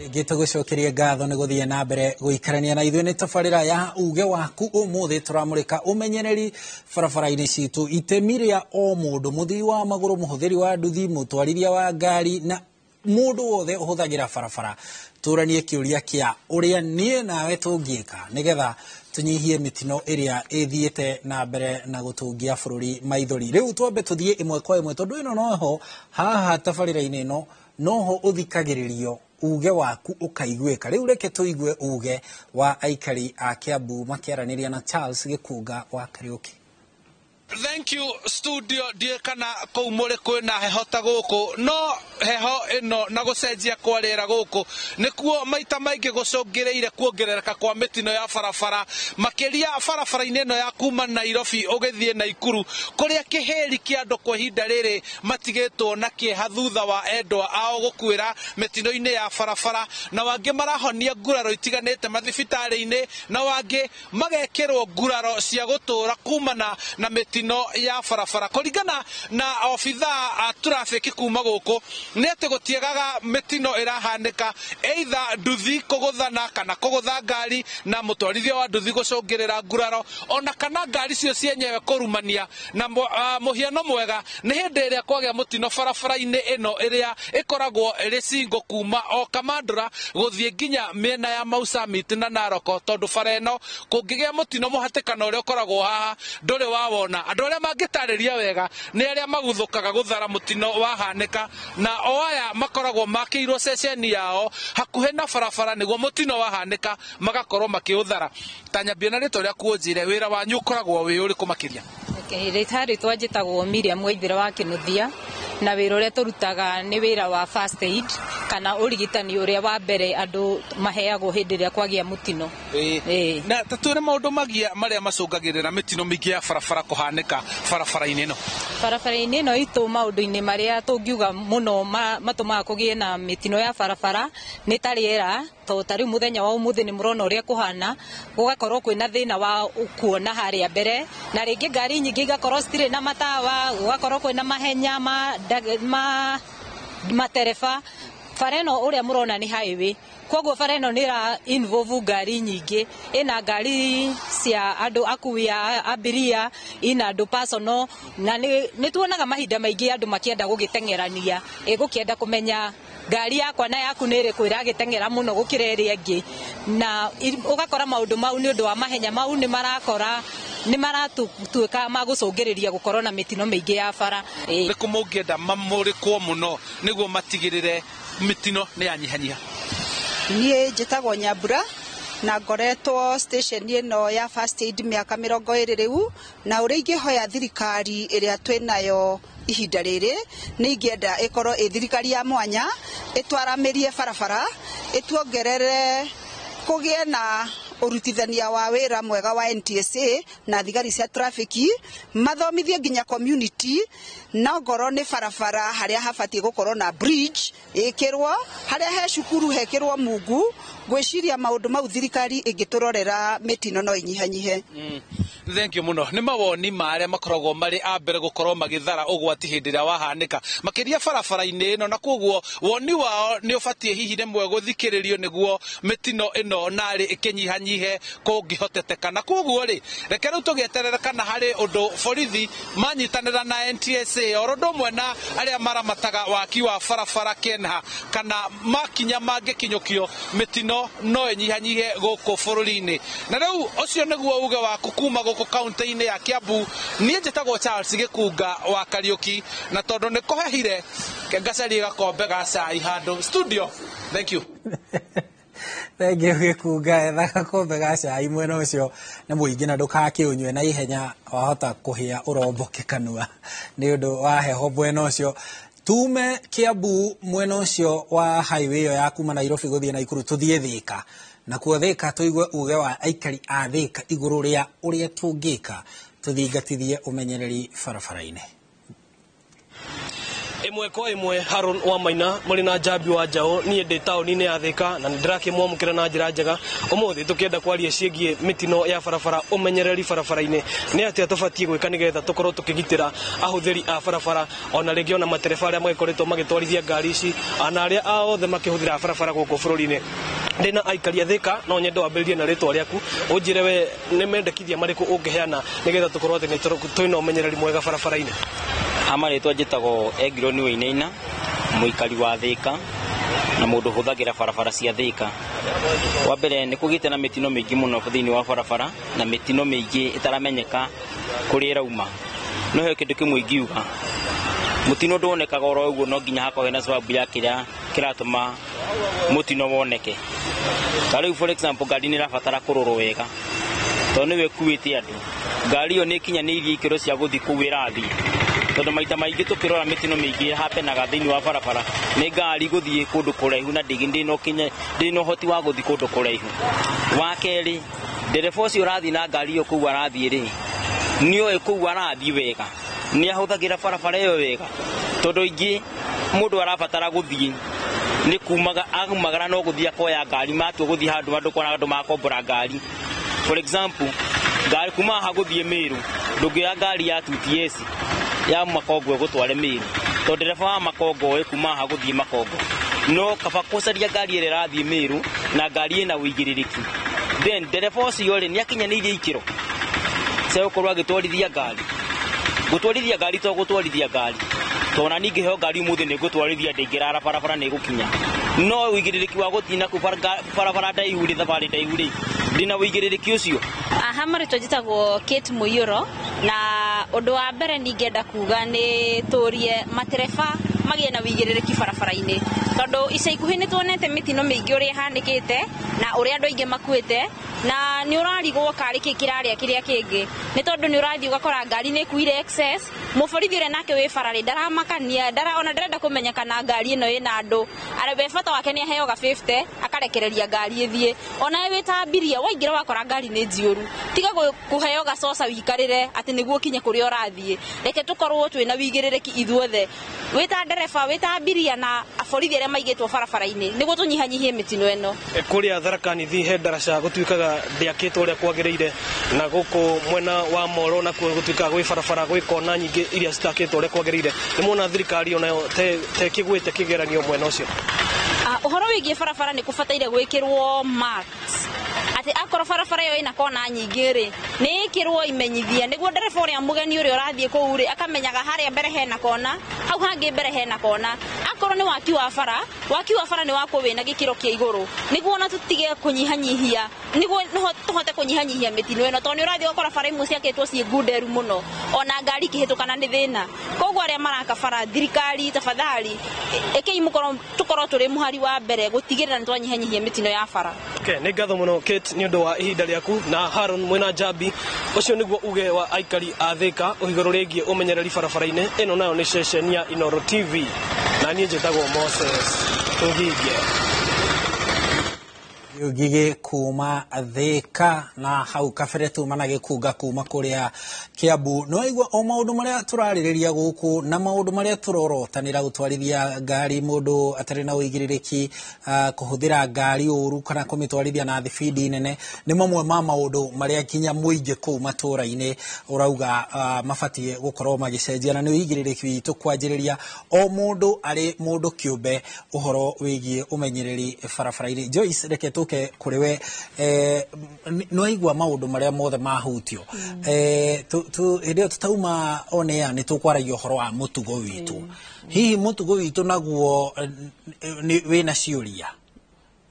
Gitugucokerie ngatho ni guthie na mbere guikarania na ithuĩ nĩ tabarĩra ya uge waku ũmũthĩ tũramũrĩka ũmenyereri barabara-inĩ citũ, itemi rĩa o mũndũ, mũthii wa magũrũ, mũhũthĩri wa nduthi, mũtwarithia wa ngari na mũndũ wothe ũhũthagĩra barabara. Tũranie kĩũria kĩa ũrĩa niĩ nawe tũngĩka nĩgetha tunyihie mitino ĩrĩa ĩthiĩte na mbere na gũtũngia bũrũri maithori. Rĩu twambe tũthiĩ ĩmwe kwa ĩmwe tondũ ĩno noho haha tabarĩra-inĩ ĩno noho ũthikagĩrĩrio uge waku ũkaiguĩka. Rĩu reke tũigue uge wa aikari a Kiambu makĩaranĩria na Charles Gĩkunga wa Kariuki. Thank you studio kana koumore kwina heho ta guku no heho ino na gucenjia kwa rĩera guku nikuo maita maingĩ gucungĩrĩire kuongerereka kwa mitino ya barabara makiria barabara-inĩ ino ya kuma Nairobi ũgĩthiĩ Naikuru kuria kĩhĩri kĩa andũ kwa ihinda rĩrĩ matigĩtwo na kĩeha thutha wa endwa ao gũkuĩra mitino-inĩ ya barabara na wangĩ marahonia nguraro itiganĩte mathibitarĩ-inĩ na wangĩ magekĩrwo nguraro cia gũtũra kumana na mitino ya barabara. Kũringana na obithaa a traffic kuma gũkũ nĩ atĩ gũtiegaga mitino ĩrahanĩka either nduthi kũgũthana kana kũgũtha ngari na mũtwarithia wa nduthi gũcũngĩrĩra nguraro ona kana ngari cio cienyewe kũrumania na mũhiano mwega nĩ hĩndĩ ĩrĩa kwagĩa mũtino barabara-inĩ ĩno ĩrĩa ĩkoragwo ĩrĩ singo kuma o Kamandũra gũthiĩ nginya mĩena ya Mau Summit na Narok, tondũ bara ĩno kũngĩgĩa mũtino mũhatĩkano ũrĩa ũkoragwo haha ndũrĩ wawona. Andũ arĩa mangĩtarĩria wega nĩ arĩa maguthũkaga gũthara mũtino wahanĩka na o aya makoragwo makĩirwo ceceni yao hakuhĩ na barabara nĩguo mũtino wahanĩka magakorwo makĩũthara. Tanyambia na rĩtwa rĩa kuonjire wĩra wanyu ũkoragwo wĩ ũrĩkũ makĩria? Rĩtwa njĩtagwo Miriam Waithĩra wa Kĩnuthia na wĩra ũrĩa tũrutaga nĩ wĩra wa first aid kana ũrigitani ũrĩa wa mbere andũ maheagwo hĩndĩ ĩrĩa kwagĩa mũtino. Na tatwĩre maũndũ marĩa macũngagĩrĩra mĩtino mĩingĩ ya barabara kũhanĩka barabara-inĩ ĩno. Barabara-inĩ ĩno itũ maũndũ-inĩ marĩa tũngiuga mũno matũmaga kũgĩe na mĩtino ya barabara nĩ ta rĩera, tondũ ta rĩu mũthenya wa ũmũthĩ nĩ mũrona ũrĩa kũhana gũgakorwo kwĩna thĩna wa kuona harĩa mbere na rĩngĩ ngari nyingĩ igakorwo citirĩ na matawa, gũgakorwo kwĩna mahenya matereba. Bara ĩno ũrĩa mũrona nĩ highway, koguo bara ĩno nĩ ĩra involve ngari nyingĩ, ĩna ngari cia andũ akui a abiria, ina andũ personal na nĩ tuonaga mahinda maingĩ andũ makĩenda gũgĩteng'erania, gũkĩenda kũmenya ngari yakwa na yaku nĩ ĩrĩkũ ĩragĩteng'era mũno gũkĩra ĩrĩa ĩngĩ, na ũgakora maũndũ mau nĩ ũndũ wa mahenya mau nĩ maratuĩka magũcũngĩrĩria gũkorwo na mĩtino mĩingĩ ya bara. Nĩkũ mũngĩenda mamũrĩkwo mũno nĩguo matigĩrĩre mitino nĩ yanyihanyiha? Niĩ njĩtagwo Nyambura na ngoretwo station ĩno ya first aid mĩaka 20 rĩu, na ũrĩa ingĩhoya thirikari ĩrĩa twĩnayo ihinda rĩrĩ nĩ ingĩenda ĩkorwo thirikari ya mwanya ĩtwaramĩrie barabara, ĩtuongerere kũgĩe na ũrutithania wa wĩra mwega wa NTSA na thigari cia traffic, mathomithie nginya community na ngoro nĩ barabara harĩa habatiĩ gũkorwo na bridge ĩkĩrwo, harĩa he cukuru hekĩrwo mungu. Gwĩciria maũndũ mau thirikari ĩngĩtũrorera mĩtino no inyihanyihe. Thank you muno. Nĩ mawoni marĩa makoragwo marĩ a mbere gũkorwo magĩthara ũgwati hĩndĩ ĩrĩa wahanĩka makĩria barabara-inĩ ĩno, na koguo woni wao nĩ ũbatiĩ hihi rĩmwe gũthikĩrĩrio nĩguo mĩtino ĩno narĩ ĩkĩnyihanyihe kũngĩhoteteka. Na koguo rĩ, reke rĩu tũgĩeterereka harĩ ũndũ borithi manyitanĩra na NTSA oro ũndũ ũmwe na arĩa maramataga waki wa barabara Kenha kana makinya mangĩkinyũkio mĩtino no ĩnyihanyihe gũkũ bũrũri-inĩ. Na rĩu ũcio nĩguo uge waku kuma gũkũ kaunti-inĩ ya Kiambu. Niĩ njĩtagwo Charles Gĩkunga wa Kariuki na tondũ nĩ kũhehire ngacarie gakombe ga cai handũ studio. Thank you. Thank you Gĩkunga, etha gakombe ga cai mwena ũcio nĩ mũingĩ na ndũgakĩũnyue na ihenya, wahota kũhĩa ũromboke kanua nĩ ũndũ wa heho mwena ũcio. Tume Kiambu mwena ũcio wa highway ĩyo ya kuma Nairobi gũthiĩ Naikuru tũthiĩ Thĩka, na kuo Thĩka tũigue uge wa aikari a Thĩka igũrũ rĩa ũrĩa tũngĩka tũthingatithie ũmenyereri barabara-inĩ. imwe kwa imwe Haron wa Maina muri na Jambi wa Njao nie ndi tauni-ini ya Thika na ndirakimwamukira na njira njega umuthi tukienda kwaria ciĩgie mitino ya barabara umenyereri barabara-ini ni atia tubatie gwika nigetha tukorwo tukigitira ahuthiri a barabara ona ringi ona matereba aria magikoretwo magitwarithia ngari ici ana aria othe makihuthira barabara guku bururi-ini ndina aikari a Thika no nyende wambiririe na ritwa riaku unjire we ni mendekithia mariku ungiheana nigetha tukorwo ati ni twina umenyereri mwega barabara-ini. Amaritwa njitagwo Egironi Wainaina muikari wa Thika na mundu huthagira barabara cia Thika. Wa mbere ni kugite na mitino mingi muno thiini wa barabara na mitino mingi itaramenyeka kuri rauma no he kindu kimwe ingiuga mutino ndonekaga oro uguo no nginya hakorwo na sababu ya kiratuma mutino woneke. Kariu for example ngari ni rabatara kurorwo wega to niwe kuite andu ngari yo ni kinyanirie ikiro cia guthi kuwira athi tondu maita maingi tukirora mitino mingi hapenaga thiini wa barabara ni ngari guthie kundu kuraihu na ndino hoti wa guthi kundu kuraihu. Wa keri ndereba ucio urathi na ngari yo kuu arathie ri nio kuu arathie wega ni ahuthagira barabara iyo wega tondu ingi mundu arabatara guthie ni kumagara no guthia koya ngari matu guthie handu andu kwana andu makombora ngari. For example ngari kuma ha guthie Meru ndugira ngari ya TTS ya Makongo gutware Meru to ndereba wa Makongo kuma ha guthie Makongo no kaba kucaria ngari ire rathie Meru na ngari ina uigiririki then ndereba ucio ri ni akinyanirie ikiro cia gukorwo agitwarithia ngari to gutwarithia ngari to na ningi heo ngari muthi ni gutwarithia ndingirara barabara ni gukinya no uigiririki wa gutina ku barabara ndaihu ri thabari ndaihu ri ndina uigiririki ucio. Aha maritwa njitagwo Kate Muyuro na undu wa mbere ningenda kuga ni turie matereba magie na uigiririki barabara-ini tondu ica ikuhi ni tuonete mitino mingi uria handikite na uria andu aingi makuite na ni urarigwo kari kiraria kiria kingi ni tondu ni urathi ugakora ngari ni kuire excess muborithi ure nake wi barari ndaramakania ona ndarenda kumenya kana ngari ino ina andu arabe bata wake ni aheo ga 50 akarekereria ngari ithie ona we tambiria waingira wakora ngari ni njiuru tiga kuheo ga sosa wikarire ati niguo kinye kuria urathie reke tukorwo twina wigiririki ithuothe wita ndereba wita mbiria na aborithi aria maigitwo barabara-ini niguo tunyihanyihie mitino eno kuria Tharaka Nithi he ndaraca gutwikaga ndiakitwo uria kwagiriire na guku mwena wa Moro na gutwika gwi barabara gwi kona nyingi iria citakitwo uria kwagiriire ni muona thirikari onayo te kigwite kigeranio mwena ucio. Uhoro wigie barabara ni kubataire gwikirwo marks ati akoro barabara yo ina kona nyingi ri ni ikirwo imenyithia niguo ndereba uria mugeni uria urathie kuu ri akamenyaga haria mbere hena kona hau hangi mbere hena kona akoro ni waki wa bara ni wako wina gikiro kia iguru niguo na tutige kunyihanyihia niguo tuhote kunyihanyihia mitino eno to ni urathie ukora bara imwe ciakitwo cie ngunderu muno ona ngari kihitukana ni thina koguo aria maraka bara thirikari tafadhali ikeimukorwo tukorwo turi muhari wa mbere gutigirira ni twanyihanyihia mitino ya bara. Okay, ni ngatho muno Kate ni undu wa ihinda riaku na Haron mwena Jambi ucio niguo uge wa aikari a Thika uhigoro rigie umenyereri barabara-ini ino nayo ni session ya Inoro TV na nie njitagwo Moses Tugige Gige kuma Thika na hau kabere tumana gikunga kuma kuria Kiambu no igwa o maundu maria turaririria guku na maundu maria turorotanira gutwarithia ngari mundu atari na uigiririki kuhuthira ngari uru kana kumitwarithia na thibidi nene ni mamwe ma maundu maria kinya muingi ku matura-ini urauga mabatie gukorwo magicenjia na ni uigiririki witu kwanjiriria o mundu ari mundu kiumbe uhoro wigie umenyereri barabara-ini. Joyce reke tuke kuriwe no igwa maundu maria mothe mahutio hĩndĩ tutauma onea ni tukwaragia uhoro wa mutugo witu hihi mutugo witu naguo wina ciuria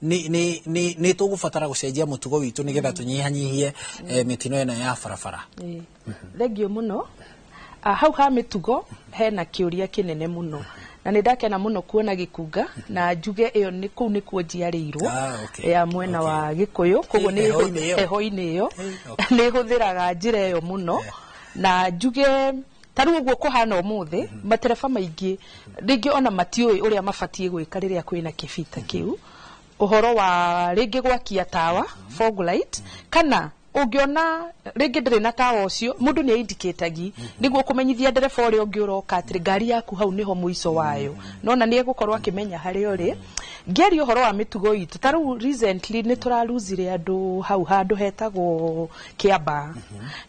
ni tugubatara gucenjia mutugo witu nigetha tunyihanyihie mitino eno ya barabara. Thengio muno hau ha mitugo hena kiuria kinene muno na nindakena muno kuona gikunga na njuge iyo ni kuu ni kuo njiarirwo ya mwena wa Gikuyu koguo ni heho-ini iyo ni huthiraga njira iyo muno na njuge taru uguo kuhana umuthi matereba maingi ringi ona matiui uria mabatie gwika riria kwina kibita kiu uhoro wa ringi gwakia tawa fog light kana ungiona ringi ndiri na tawa ucio mundu ni indicatagi niguo kumenyithia ndereba uria ungi uroka atiri ngari yaku hau niho muico wayo nona ni egukorwo akimenya hari uri ngeri uhoro wa mitugo itu taru recently ni turaluzire andu hau handu hetagwo Kiamba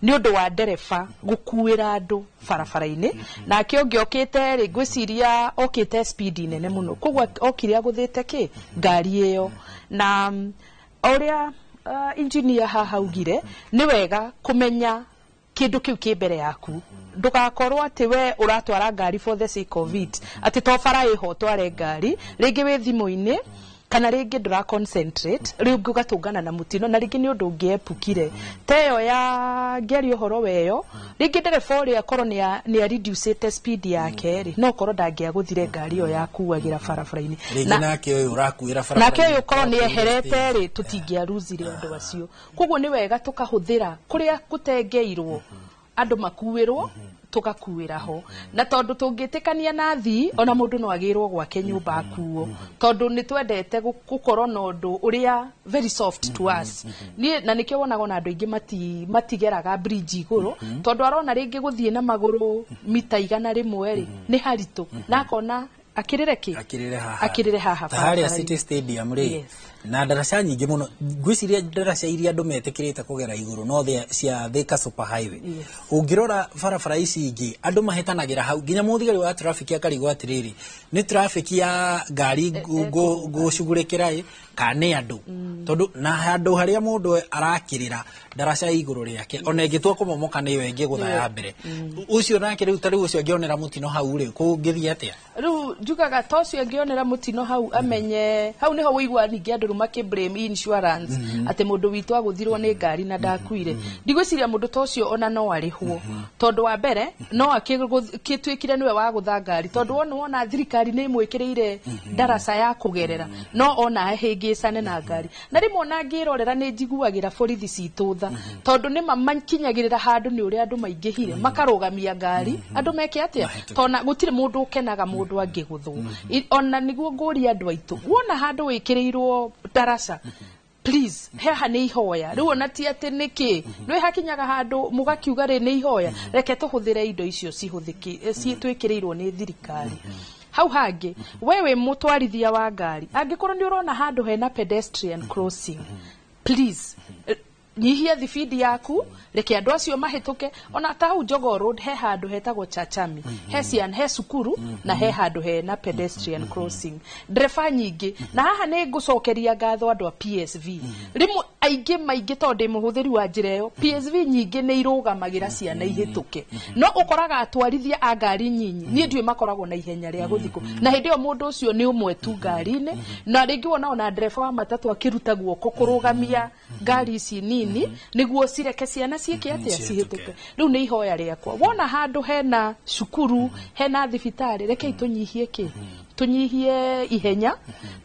ni undu wa ndereba gukuira andu barabara-ini na kä å ngä okite rä ngwä ciria okite speed nene muno koguo okire aguthite ki ngari ĩyo na ũrĩa engineer haha augire ni wega kumenya kindu kiu ki mbere yaku ndugakorwo ati we uratwara ngari for the sake of it ati to bara iho tware ngari ringi wi thimu-ini kana ringi ndura concentrate ringi ugatungana na mutino na ringi ni undu ungiepukire teyo ya ngeri uhoro weyo ringi ndereba uria korwo ni a reducete speed yake ri no korwo ndangiaguthire ngari yo yakuagira barabara-ini ringi nake uyu urakuira barabara nake uyu korwo ni eherete ri tutingiaruzire andu acio koguo ni wega tukahuthira kuria kutengeirwo andu makuirwo tugakuira ho na tondu tungitikania na thii ona mundu no agirwo gwake nyumba akuo tondu ni twendete gukorwo na undu uria very soft to us ni na nikio wonaga na andu ingi matigeraga bridge iguru tondu arona ringi guthie na maguru mita 100 ri ni haritu na akona akirire haha tahari City Stadium ri na ndaraca nyingi muno ngwiciria ndaraca iria andu metikirite kugera iguru no cia Thika Super Highway ungirora barabara ici ingi andu mahetanagira hau nginya muthigari wa traffic akarigwo atiriri ni traffic ya ngari gucugurikira kane andu tondu na handu haria mundu arakirira ndaraca iguru riake ona ingitwa kumomoka ni wengi guthaya mbere ucio nake riu tari ucio ngionera mutino hau ri ku ngithie atia riu njugaga tocio ngionera mutino hau amenye hau niho wigwa ningi andu make blame insurance ati mundu witu aguthirwo ni ngari na ndakuire ndigwiciria mundu tocio ona no arihwo tondu wa mbere no akitwikire niwe wa gutha ngari tondu wona thirikari ni imwikirire ndaraca ya kugerera no ona ahingicane na ngari na rimwe ona ngirorera ni njiguagira borithi citu tha tondu ni makinyagirira handu ni uria andu maingihire makarugamia ngari andu meke atia tona gutire mundu ukenaga mundu angiguthwo ona niguo nguria andu aitu wona handu wikirirwo ndaraca please heha ni ihoya riu ona ti ati niki nwe hakinyaga handu mugakiuga ri ni ihoya reke tuhuthire indo icio citwikirirwo ni thirikari hau hangi wewe mutwarithia wa ngari angikorwo ni urona handu hena pedestrian crossing please nyihia thibidi yaku reke andu acio mahituke ona ta hau Jogoo Road he handu hetagwo Chachami he sukuru na he handu he na pedestrian crossing ndereba nyingi na haha ni ngucokeria ngatho andu a PSV rimu maingi tondu muhuthiri wa njira iyo PSV nyingi ni irugamagira ciana ihituke no ukoraga atwarithia a ngari nyinyi ni ndui makoragwo na ihenya ria guthiko na hindi yo mundu ucio ni umwe tu ngari-ini na ringi ona ndereba wa matatu akiruta guoko kurugamia ngari ici nini niguo cireke ciana ciike atia cihituke riu ni ihoya riakwa wona handu hena cukuru hena thibitari reke tunyihie tunyihie ihenya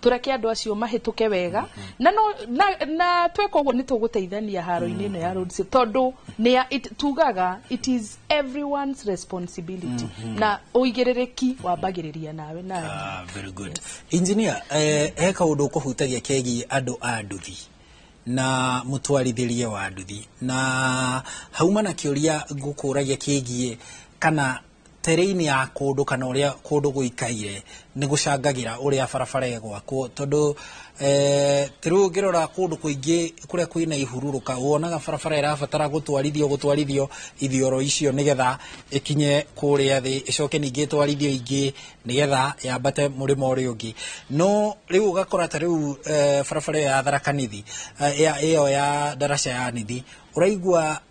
tureke andu acio mahituke wega na tweka uguo ni tuguteithania haro-ini ino ya road safety tondu ni tugaga it is everyone's responsibility na uigirereki wambagiriria nawe na very good engineer he kaundu kuhutagia kegi andu a nduthi na mutwarithirie wa nduthi na hauma na kiuria ngukuragia kigie kana terrain ya kundu kana uria kundu guikaire ni gucangagira uria barabara egwakwo tondu tiru ngirora kundu kuingi kuria kwina ihururuka wonaga barabara irabatara gutwarithio ithioro icio nigetha ikinye kuria thi icoke ningi twarithio ingi nigetha yambate murimo uri ungi no riu ugakora tariu barabara ya Tharaka Nithi iyo ya ndaraca ya Nithi uraigua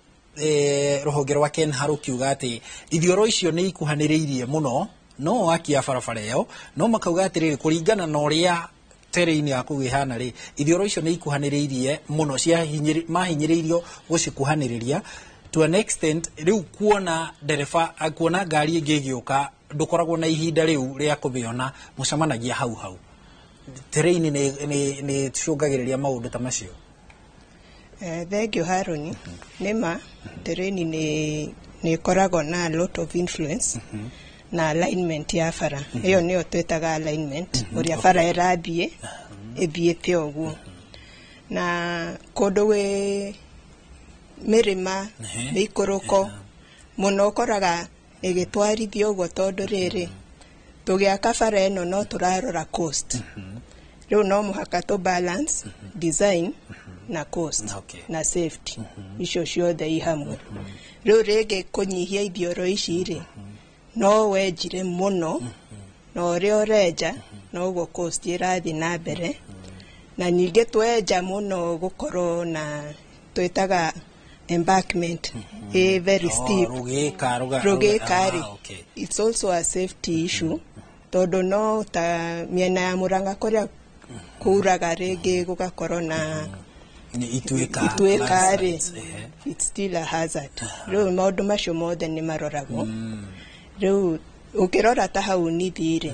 ruhonge rwa KenHa kiuga ati ithioro icio ni ikuhaniriirie muno no akia barabara iyo no makauga ati kuringana na uria terrain ya kuhana ri ithioro icio ni ikuhaniriirie muno cia mahinyiriirio gucikuhaniriria to an extent riu kuona ndereba kuona ngari ingi giuka ndukoragwo na ihinda riu ria kubiona mucamanagia hau terrain ni tucungagiriria maundu ta macio Thank you Haruni nema terrain ni koragwo na a lot of influence na alignment ya bara iyo niyo twetaga alignment uria bara irathie ithiete oguo na kundu we mirima miikuruko muno koraga igitwarithio uguo tondu riri tugiaka bara ino no turarora cost riu no muhaka to balance design na cost na safety icio ciothe i hamwe riu rigi kunyihia ithioro ici ri no wenjire muno no rio reja no uguo cost irathi na mbere na ninge tweja muno gukorwo na twitaga embankment a very steep rugikari it's also a safety issue tondu no ta miena ya Murang'a kuria kuraga rigi gugakorwo na ituikari it's still a hazard riu maundu macio mothe ni maroragwo riu ukirora ta hau nithiri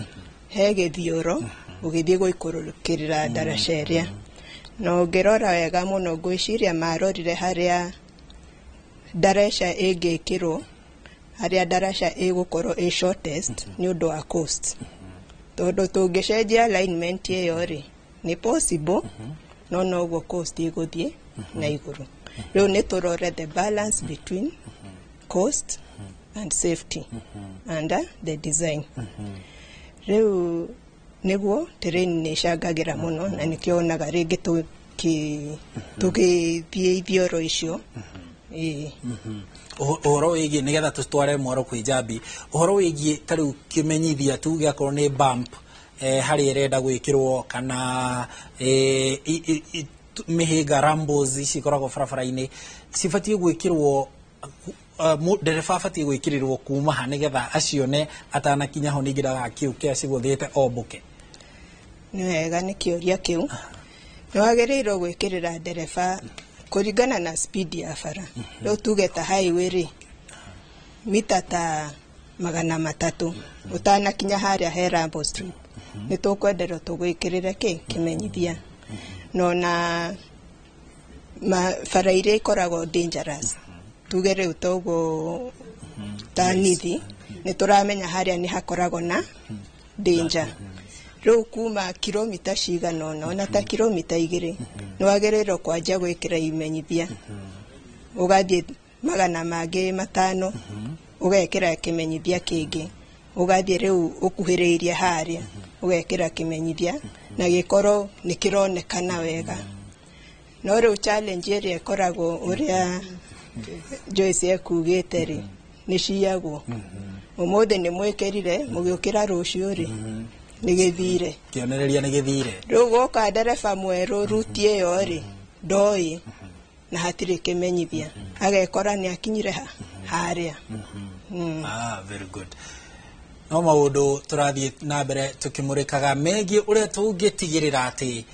he githioro ugithie guikurukirira daraca iria no ngirora wega muno ngwiciria marorire haria daraca ingikirwo haria daraca igukorwo i shortest ni undu wa cost tondu tungicenjia alignment iyo ri ni possible no no uguo cost iguthie na iguru riu ni turore the balance between cost and safety and the design riu niguo terrain ni cangagira muno na nikionaga ringi tugithie ithioro icio uhoro wigie nigetha tutware mwaro kwi Njambi uhoro wigie tariu kimenyithia tu giakorwo ni bump hari irenda gwikirwo kana mihinga rambos ikoragwo barabara-ini cibatie gwikirwo ndereba abatie gwikirirwo kuma ha nigetha acione atanakinya ho ningiraga kiu kia ciguthiite ombuke ni wega ni kiuria kiu ni wagiriirwo gwikirira ndereba kuringana na speed ya bara riu tuge ta highway ri mita ta 300 utanakinya haria he Rambo Street ni tukwenderwo tugwikirire kimenyithia no na bara iria ikoragwo dangerous tuge riu togo ta nithi ni turamenya haria ni hakoragwo na danger riu kuma kilomita cigana na ta kilomita 2 ni wagereirwo kwanja gwikira imenyithia ugathie 500 ugekira kimenyithia kingi ugathie riu ukuhiriirie haria ugekira kimenyithia na gikorwo ni kironekana wega no riu challenge iri ikoragwo uria Joyce ekugite ri ni ciagwo umuthi ni mwikirire mugiukira rucio ri ni githire kionereria ni githire riu goka ndereba mweru ruti iyo ri ndoi na hatire kimenyithia agekora ni akinyire haria very good no maundu turathie na mbere tukimurikaga megie uria tungitigirira ati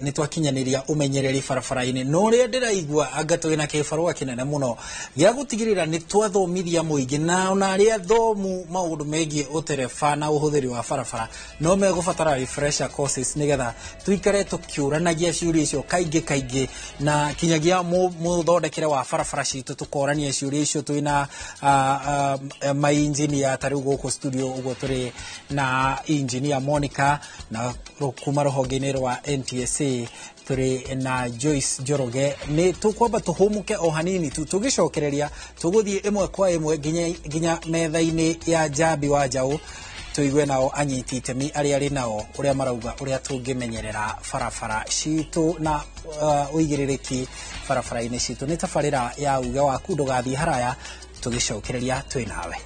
ni twakinyaniria umenyereri barabara-ini no ria ndiraigua anga twina kibarua kinene muno gia gutigirira ni twathomithia muingi na ona ria thomu maundu megie utereba na uhuthiri wa barabara no megubatara refresher courses nigetha tuikare tukiuranagia ciuria icio kaingi na kinyagia muthondekere wa barabara citu tukorania ciuria icio twina ma engineer tari guku studio ugo turi na engineer Monica na kuma rohogene rwa NTSA turi na Joyce Njoroge ni tukwamba tuhumuke o hanini tugicokereria tuguthie imwe kwa imwe ginya metha-ini ya Njambi wa Njau tuigwe nao anyiti itemi aria ari nao uria marauga uria tungimenyerera barabara citu na uigiririki barabara-ini citu ni tabarira ya uge waku ndugathie haraya tugicokereria twi nawe.